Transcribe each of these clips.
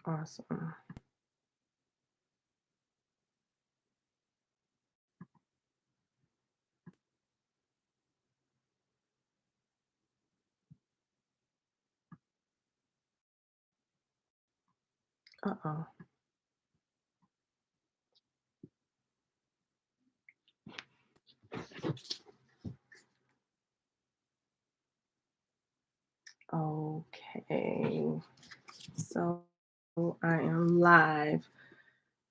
Awesome. Uh-oh. Okay. So I am live.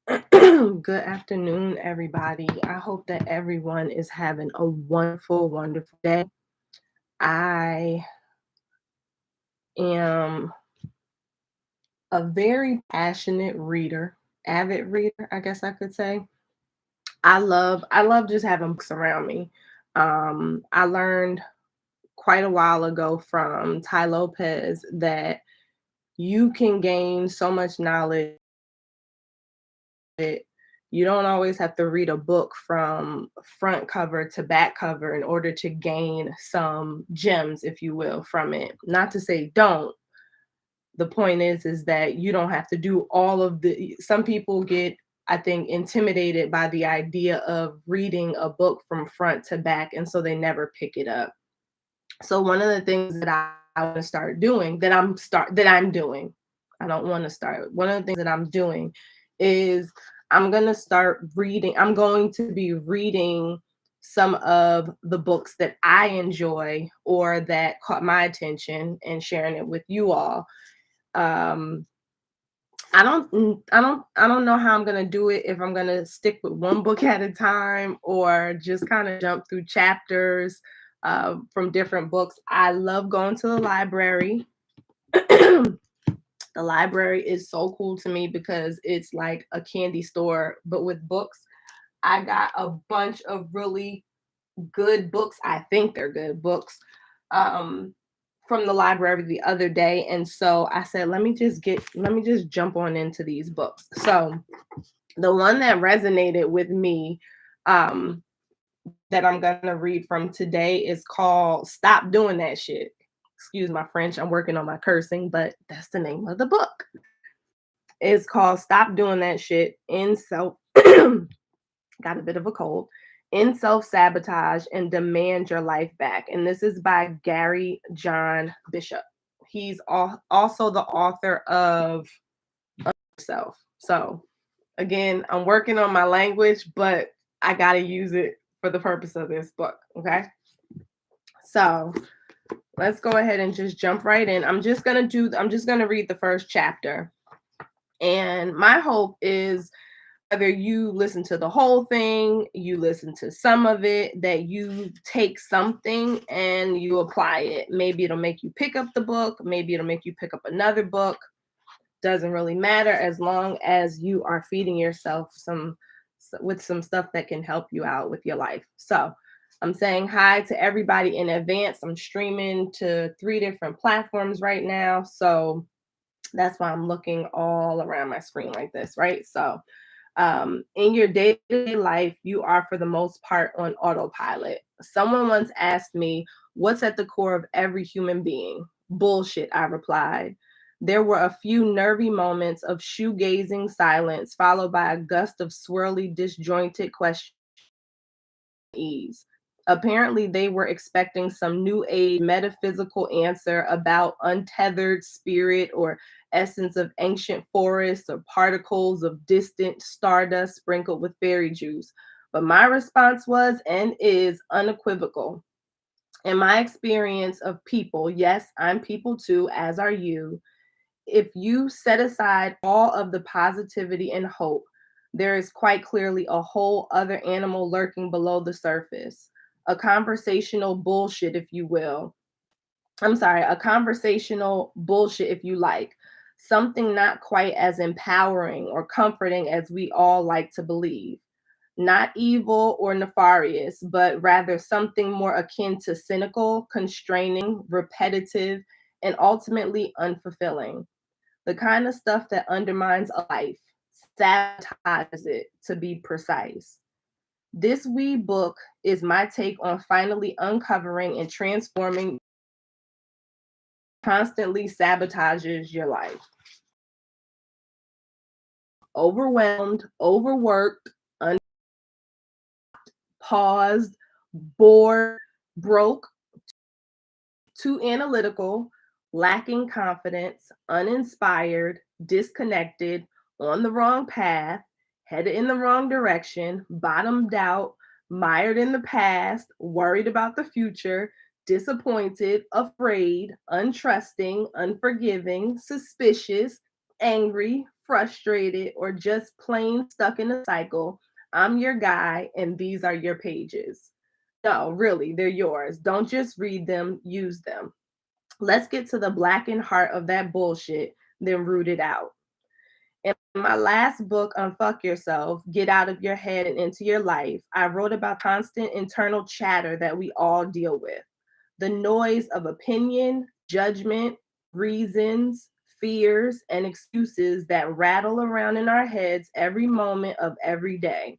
Good afternoon, everybody. I hope that everyone is having a wonderful, wonderful day. I am a very passionate reader, avid reader, I guess I could say. I love just having books around me. I learned quite a while ago from Ty Lopez that you can gain so much knowledge that you don't always have to read a book from front cover to back cover in order to gain some gems, if you will, from it. Not to say don't. The point is that you don't have to do all of the some people get, I think, intimidated by the idea of reading a book from front to back, and so they never pick it up. So one of the things that I want to start doing that I'm doing, I don't want to start. One of the things that I'm doing is I'm going to start reading. I'm going to be reading some of the books that I enjoy or that caught my attention and sharing it with you all. Um I don't know how I'm gonna do it, if I'm gonna stick with one book at a time or just kind of jump through chapters from different books. I love going to the library. The library is so cool to me because it's like a candy store, but with books. I got a bunch of really good books. I think they're good books. Um, from the library the other day, and so I said, let me just jump on into these books. So the one that resonated with me, um that I'm going to read from today is called Stop Doing That Shit. Excuse my French, I'm working on my cursing, but that's the name of the book. It's called Stop Doing That Shit in Self got a bit of a cold, in Self-Sabotage and Demand Your Life Back. And this is by Gary John Bishop. He's also the author of Self. So again, I'm working on my language, but I got to use it for the purpose of this book. Okay. So let's go ahead and just jump right in. I'm just going to read the first chapter. And my hope is whether you listen to the whole thing, you listen to some of it, that you take something and you apply it. Maybe it'll make you pick up the book, maybe it'll make you pick up another book. Doesn't really matter as long as you are feeding yourself some with some stuff that can help you out with your life. So, I'm saying hi to everybody in advance. I'm streaming to 3 different platforms right now. So, that's why I'm looking all around my screen like this, right? So, in your day-to-day life, you are for the most part on autopilot. Someone once asked me, what's at the core of every human being? Bullshit, I replied. There were a few nervy moments of shoegazing silence, followed by a gust of swirly, disjointed questions. Ease. Apparently, they were expecting some new age metaphysical answer about untethered spirit or essence of ancient forests or particles of distant stardust sprinkled with fairy juice. But my response was and is unequivocal. In my experience of people, yes, I'm people too, as are you. If you set aside all of the positivity and hope, there is quite clearly a whole other animal lurking below the surface. A conversational bullshit, if you will. I'm sorry, a conversational bullshit, if you like. Something not quite as empowering or comforting as we all like to believe. Not evil or nefarious, but rather something more akin to cynical, constraining, repetitive, and ultimately unfulfilling. The kind of stuff that undermines a life, sabotages it, to be precise. This wee book is my take on finally uncovering and transforming constantly sabotages your life. overwhelmed, overworked, paused, bored, broke, too analytical, lacking confidence, uninspired, disconnected, on the wrong path, headed in the wrong direction, bottomed out, mired in the past, worried about the future, disappointed, afraid, untrusting, unforgiving, suspicious, angry, frustrated, or just plain stuck in a cycle. I'm your guy, and these are your pages. No, really, they're yours. Don't just read them, use them. Let's get to the blackened heart of that bullshit, then root it out. In my last book, Unfuck Yourself, Get Out of Your Head and Into Your Life, I wrote about constant internal chatter that we all deal with. The noise of opinion, judgment, reasons, fears, and excuses that rattle around in our heads every moment of every day.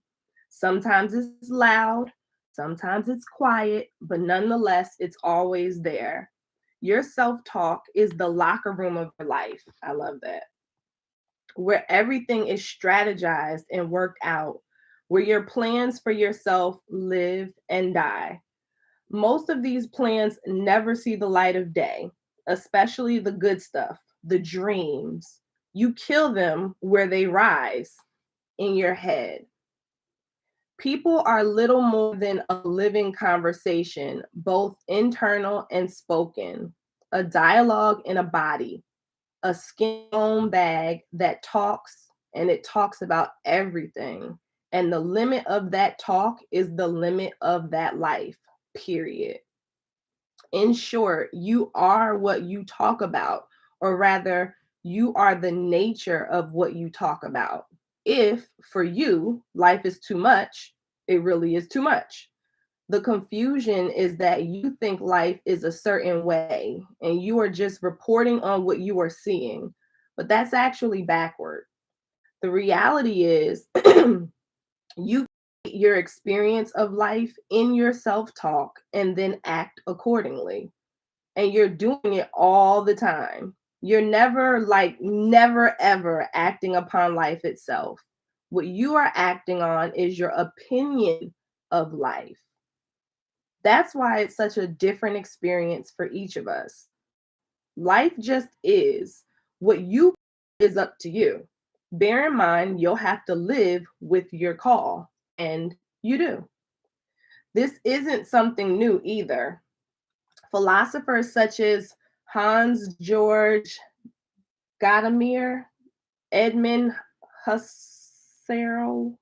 Sometimes it's loud, sometimes it's quiet, but nonetheless, it's always there. Your self talk is the locker room of your life. I love that. Where everything is strategized and worked out, where your plans for yourself live and die. Most of these plans never see the light of day, especially the good stuff, the dreams. You kill them where they rise, in your head. People are little more than a living conversation, both internal and spoken, a dialogue in a body, a skin bag that talks, and it talks about everything. And the limit of that talk is the limit of that life, period. In short, you are what you talk about, or rather, you are the nature of what you talk about. If for you, life is too much, it really is too much. The confusion is that you think life is a certain way and you are just reporting on what you are seeing, but that's actually backward. The reality is you create your experience of life in your self talk and then act accordingly. And you're doing it all the time. You're never ever acting upon life itself. What you are acting on is your opinion of life. That's why it's such a different experience for each of us. Life just is. What you is up to you. Bear in mind, you'll have to live with your call, and you do. This isn't something new either. Philosophers such as Hans Georg Gadamer, Edmund Husserl,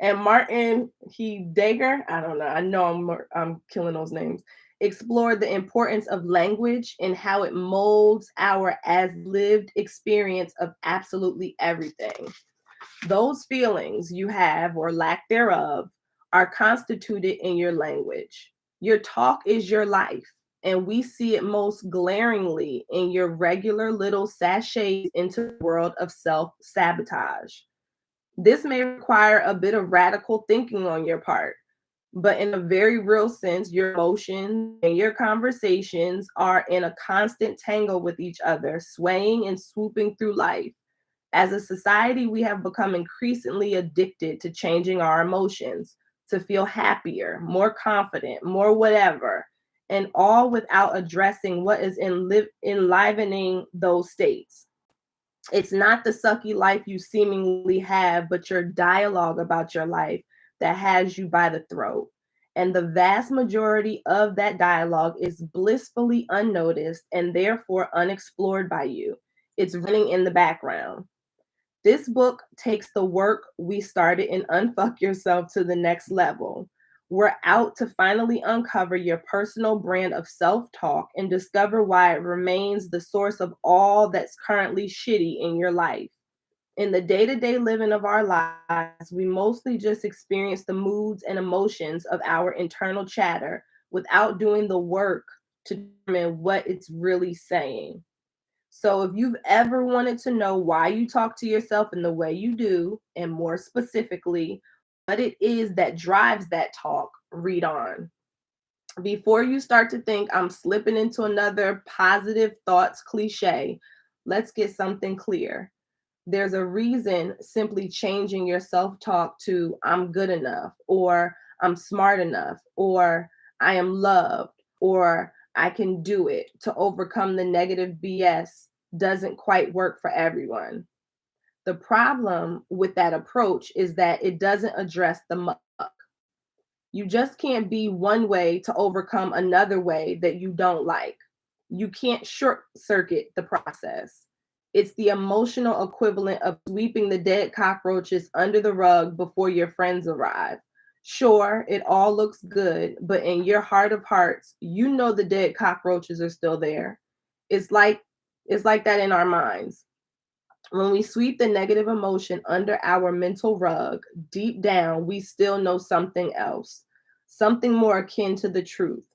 and Martin Heidegger, I don't know, I'm killing those names, explored the importance of language and how it molds our as lived experience of absolutely everything. Those feelings you have or lack thereof are constituted in your language. Your talk is your life, and we see it most glaringly in your regular little sachets into the world of self-sabotage. This may require a bit of radical thinking on your part, but in a very real sense, your emotions and your conversations are in a constant tangle with each other, swaying and swooping through life. As a society, we have become increasingly addicted to changing our emotions, to feel happier, more confident, more whatever, and all without addressing what is enlivening those states. It's not the sucky life you seemingly have, but your dialogue about your life that has you by the throat. And the vast majority of that dialogue is blissfully unnoticed and therefore unexplored by you. It's running in the background. This book takes the work we started in Unfuck Yourself to the next level. We're out to finally uncover your personal brand of self talk and discover why it remains the source of all that's currently shitty in your life. In the day to day living of our lives, we mostly just experience the moods and emotions of our internal chatter without doing the work to determine what it's really saying. So if you've ever wanted to know why you talk to yourself in the way you do, and more specifically, what it is that drives that talk, read on. Before you start to think I'm slipping into another positive thoughts cliche, let's get something clear. There's a reason simply changing your self talk to I'm good enough, or I'm smart enough, or I am loved, or I can do it to overcome the negative BS doesn't quite work for everyone. The problem with that approach is that it doesn't address the muck. You just can't be one way to overcome another way that you don't like. You can't short circuit the process. It's the emotional equivalent of sweeping the dead cockroaches under the rug before your friends arrive. Sure, it all looks good, but in your heart of hearts, you know the dead cockroaches are still there. It's like it's like that in our minds. When we sweep the negative emotion under our mental rug, deep down, we still know something else, something more akin to the truth.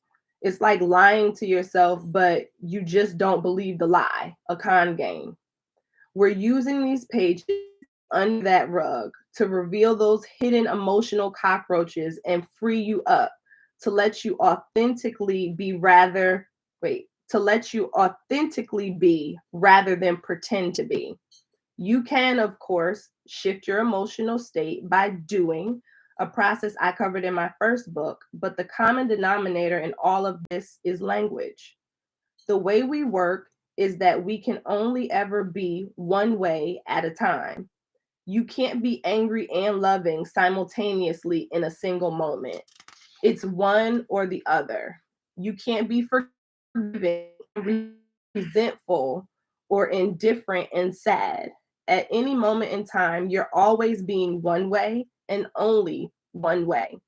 It's like lying to yourself, but you just don't believe the lie, a con game. We're using these pages under that rug to reveal those hidden emotional cockroaches and free you up to let you authentically be rather, wait, to let you authentically be rather than pretend to be. You can, of course, shift your emotional state by doing, a process I covered in my first book, but the common denominator in all of this is language. The way we work is that we can only ever be one way at a time. You can't be angry and loving simultaneously in a single moment. It's one or the other. You can't be forgiving, resentful, or indifferent and sad. At any moment in time, you're always being one way and only one way.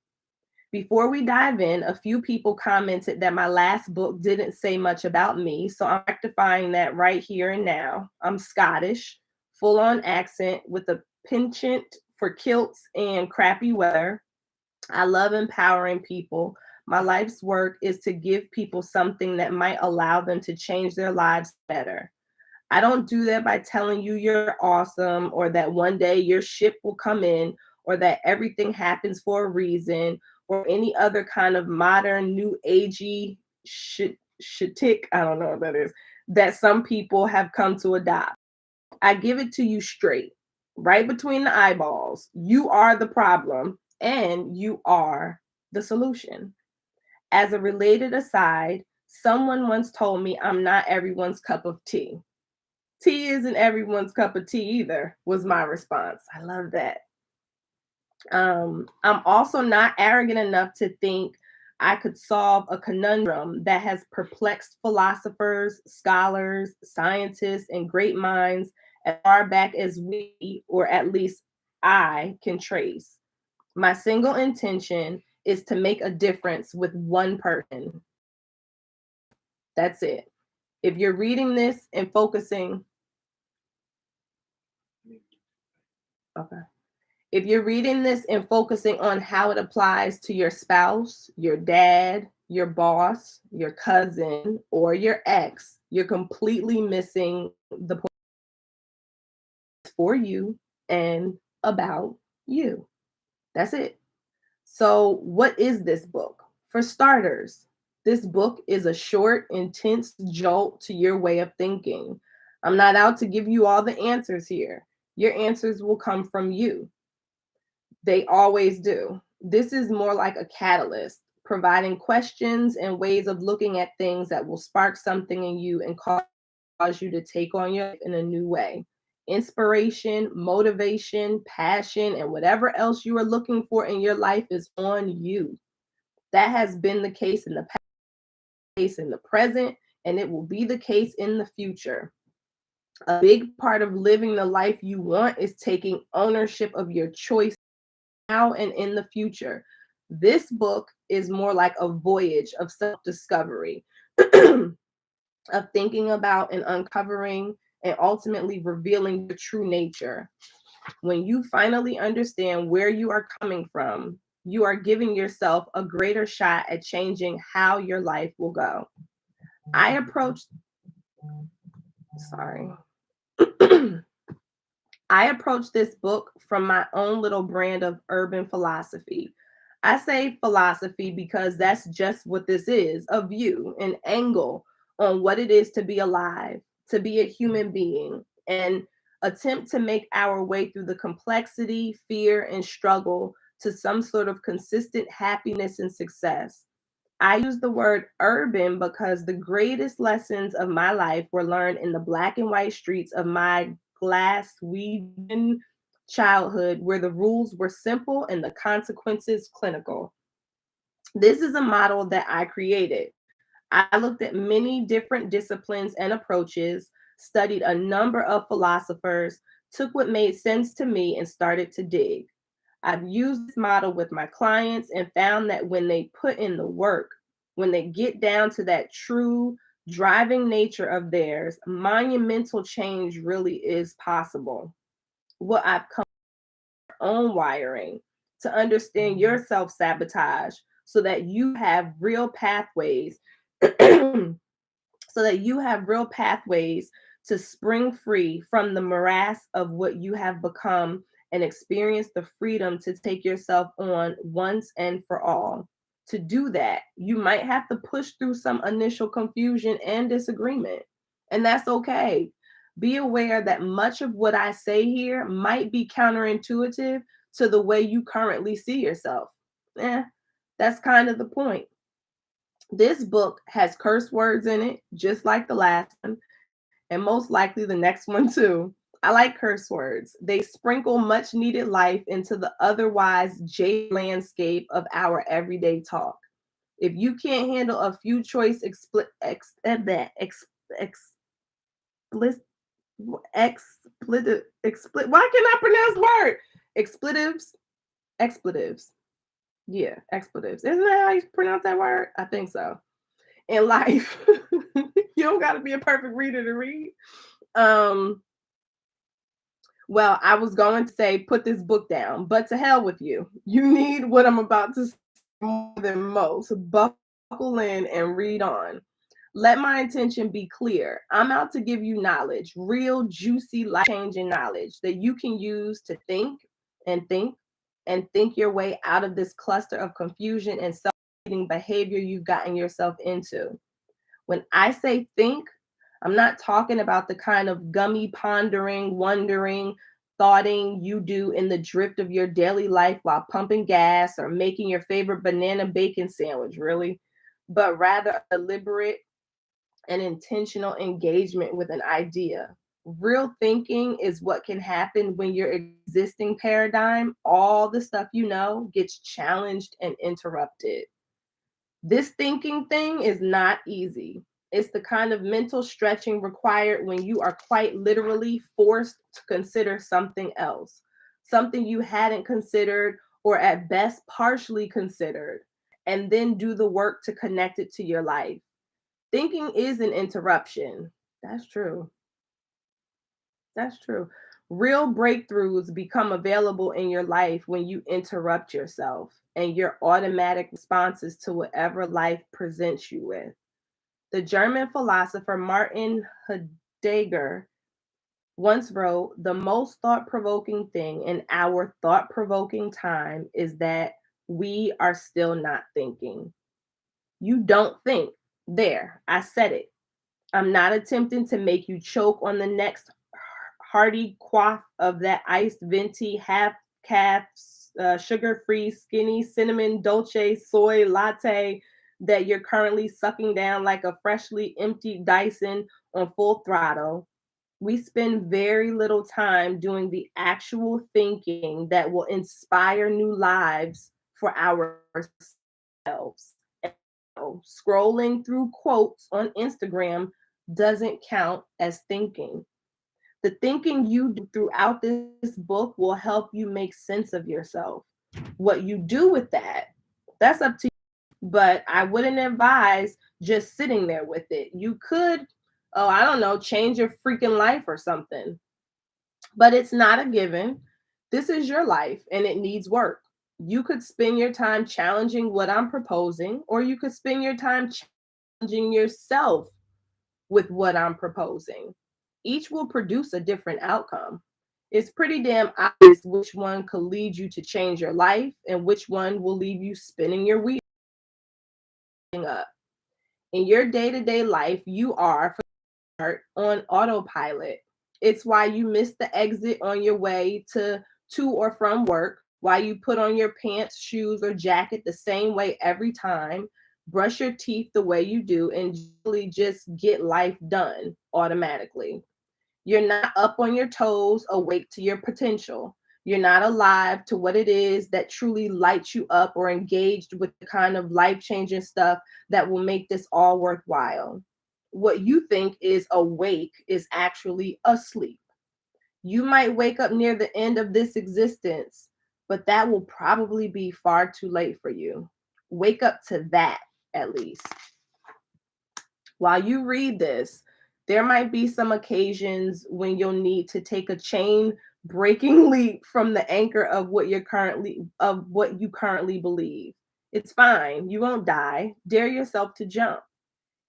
Before we dive in, a few people commented that my last book didn't say much about me, so I'm rectifying that right here and now. I'm Scottish, full on accent with a penchant for kilts and crappy weather. I love empowering people. My life's work is to give people something that might allow them to change their lives better. I don't do that by telling you you're awesome or that one day your ship will come in or that everything happens for a reason or any other kind of modern new agey shitik, I don't know what that is, that some people have come to adopt. I give it to you straight, right between the eyeballs. You are the problem and you are the solution. As a related aside, someone once told me I'm not everyone's cup of tea. Tea isn't everyone's cup of tea either, was my response. I love that. I'm also not arrogant enough to think I could solve a conundrum that has perplexed philosophers, scholars, scientists, and great minds as far back as we, or at least I, can trace. My single intention is to make a difference with one person. That's it. If you're reading this and focusing, okay. If you're reading this and focusing on how it applies to your spouse, your dad, your boss, your cousin, or your ex, you're completely missing the point for you and about you. That's it. So, what is this book? For starters, this book is a short, intense jolt to your way of thinking. I'm not out to give you all the answers here. Your answers will come from you. They always do. This is more like a catalyst, providing questions and ways of looking at things that will spark something in you and cause you to take on your life in a new way. Inspiration, motivation, passion, and whatever else you are looking for in your life is on you. That has been the case in the past, case in the present, and it will be the case in the future. A big part of living the life you want is taking ownership of your choice now and in the future. This book is more like a voyage of self discovery, of thinking about and uncovering and ultimately revealing your true nature. When you finally understand where you are coming from, you are giving yourself a greater shot at changing how your life will go. I approached, sorry. I approach this book from my own little brand of urban philosophy. I say philosophy because that's just what this is, a view, an angle on what it is to be alive, to be a human being, and attempt to make our way through the complexity, fear, and struggle to some sort of consistent happiness and success. I use the word urban because the greatest lessons of my life were learned in the black and white streets of my Glaswegian childhood, where the rules were simple and the consequences clinical. This is a model that I created. I looked at many different disciplines and approaches, studied a number of philosophers, took what made sense to me, and started to dig. I've used this model with my clients and found that when they put in the work, when they get down to that true driving nature of theirs, monumental change really is possible. What I've come own wiring to understand your self-sabotage so that you have real pathways so that you have real pathways to spring free from the morass of what you have become and experience the freedom to take yourself on once and for all. To do that, you might have to push through some initial confusion and disagreement, and that's okay. Be aware that much of what I say here might be counterintuitive to the way you currently see yourself. That's kind of the point. This book has curse words in it, just like the last one, and most likely the next one too. I like curse words. They sprinkle much needed life into the otherwise jaded landscape of our everyday talk. If you can't handle a few choice explicit, why can I pronounce the word? Expletives, expletives. Yeah, expletives. Isn't that how you pronounce that word? I think so. In life, you don't got to be a perfect reader to read. Um, well, I was going to say put this book down, but to hell with you. You need what I'm about to say more than most. Buckle in and read on. Let my intention be clear. I'm out to give you knowledge, real, juicy, life changing knowledge that you can use to and think and think your way out of this cluster of confusion and self eating behavior you've gotten yourself into. When I say think, I'm not talking about the kind of gummy pondering, wondering, thoughting you do in the drift of your daily life while pumping gas or making your favorite banana bacon sandwich, really, but rather a deliberate and intentional engagement with an idea. Real thinking is what can happen when your existing paradigm, all the stuff you know, gets challenged and interrupted. This thinking thing is not easy. It's the kind of mental stretching required when you are quite literally forced to consider something else, something you hadn't considered or at best partially considered, and then do the work to connect it to your life. Thinking is an interruption. That's true. That's true. Real breakthroughs become available in your life when you interrupt yourself and your automatic responses to whatever life presents you with. The German philosopher Martin Heidegger once wrote, "The most thought provoking thing in our thought provoking time is that we are still not thinking." You don't think. There, I said it. I'm not attempting to make you choke on the next hearty quaff of that iced venti half calf sugar-free skinny cinnamon dolce soy latte that you're currently sucking down like a freshly emptied Dyson on full throttle. We spend very little time doing the actual thinking that will inspire new lives for ourselves. Scrolling through quotes on Instagram doesn't count as thinking. The thinking you do throughout this book will help you make sense of yourself. What you do with that, that's up to you. But I wouldn't advise just sitting there with it. You could, oh, I don't know, change your freaking life or something. But it's not a given. This is your life and it needs work. You could spend your time challenging what I'm proposing, or you could spend your time challenging yourself with what I'm proposing. Each will produce a different outcome. It's pretty damn obvious which one could lead you to change your life and which one will leave you spinning your wheel up. In your day to day life, you are, for the most part, on autopilot. It's why you miss the exit on your way to or from work, why you put on your pants, shoes, or jacket the same way every time, brush your teeth the way you do, and really just get life done automatically. You're not up on your toes, awake to your potential. You're not alive to what it is that truly lights you up or engaged with the kind of life changing stuff that will make this all worthwhile. What you think is awake is actually asleep. You might wake up near the end of this existence, but that will probably be far too late for you. Wake up to that at least. While you read this, there might be some occasions when you'll need to take a chain breaking leap from the anchor of what you currently believe. It's fine. You won't die. Dare yourself to jump.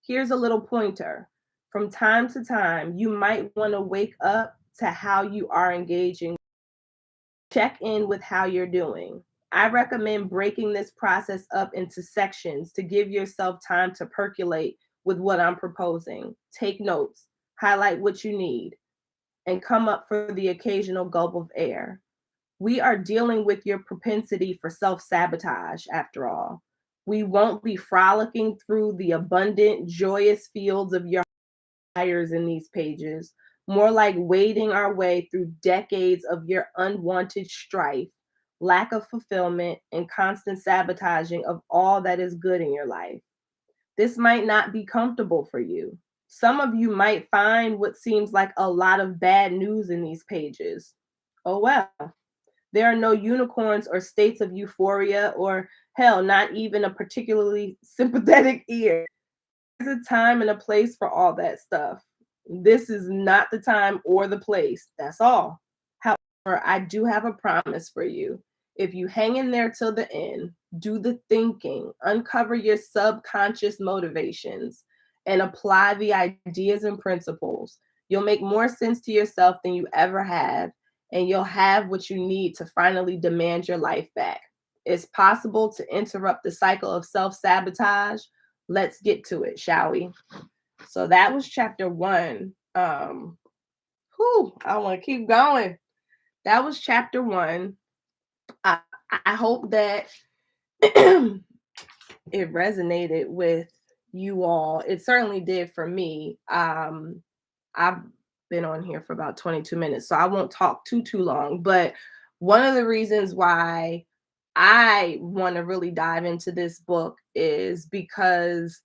Here's a little pointer. From time to time, you might want to wake up to how you are engaging. Check in with how you're doing. I recommend breaking this process up into sections to give yourself time to percolate with what I'm proposing. Take notes, highlight what you need, and come up for the occasional gulp of air. We are dealing with your propensity for self sabotage, after all. We won't be frolicking through the abundant, joyous fields of your desires in these pages, more like wading our way through decades of your unwanted strife, lack of fulfillment, and constant sabotaging of all that is good in your life. This might not be comfortable for you. Some of you might find what seems like a lot of bad news in these pages. Oh well. There are no unicorns or states of euphoria, or hell, not even a particularly sympathetic ear. There's a time and a place for all that stuff. This is not the time or the place. That's all. However, I do have a promise for you. If you hang in there till the end, do the thinking, uncover your subconscious motivations, and apply the ideas and principles, you'll make more sense to yourself than you ever have, and you'll have what you need to finally demand your life back. It's possible to interrupt the cycle of self sabotage. Let's get to it, shall we? So that was chapter one. I want to keep going. That was chapter one. I, I hope that it resonated with you all. It certainly did for me. I've been on here for about 22 minutes, so I won't talk too long. But one of the reasons why I want to really dive into this book is because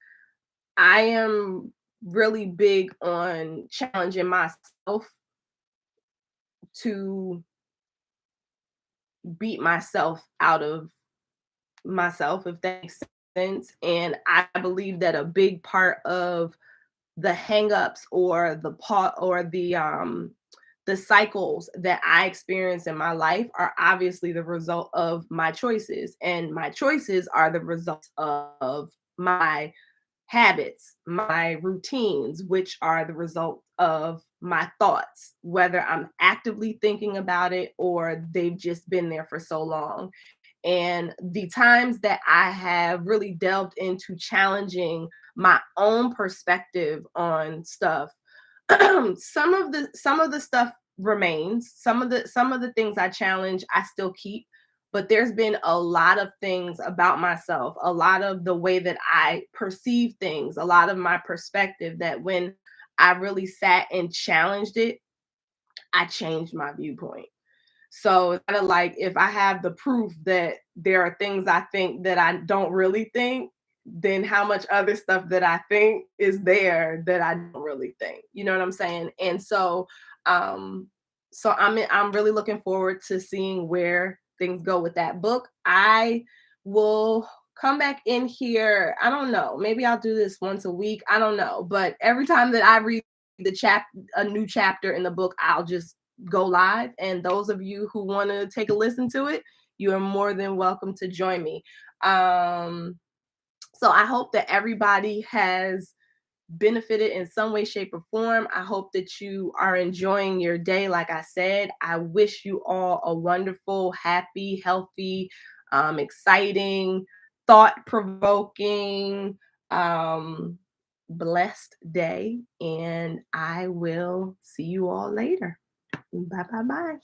I am really big on challenging myself to beat myself out of myself, if that makes sense. And I believe that a big part of the hangups or the cycles that I experience in my life are obviously the result of my choices, and my choices are the result of my habits, my routines, which are the result of my thoughts, whether I'm actively thinking about it or they've just been there for so long. And the times that I have really delved into challenging my own perspective on stuff, some of the stuff remains. Some of the things I challenge, I still keep. But there's been a lot of things about myself, a lot of the way that I perceive things, a lot of my perspective that when I really sat and challenged it, I changed my viewpoint. So it's kind of like if I have the proof that there are things I think that I don't really think, then how much other stuff that I think is there that I don't really think. You know what I'm saying? And um, I'm really looking forward to seeing where things go with that book. I will come back in here. I don't know. Maybe I'll do this once a week. I don't know. But every time that I read a new chapter in the book, I'll just go live. And those of you who want to take a listen to it, you are more than welcome to join me. So I hope that everybody has benefited in some way, shape, or form. I hope that you are enjoying your day. Like I said, I wish you all a wonderful, happy, healthy, exciting, thought provoking, um, blessed day, and I will see you all later. Bye bye bye.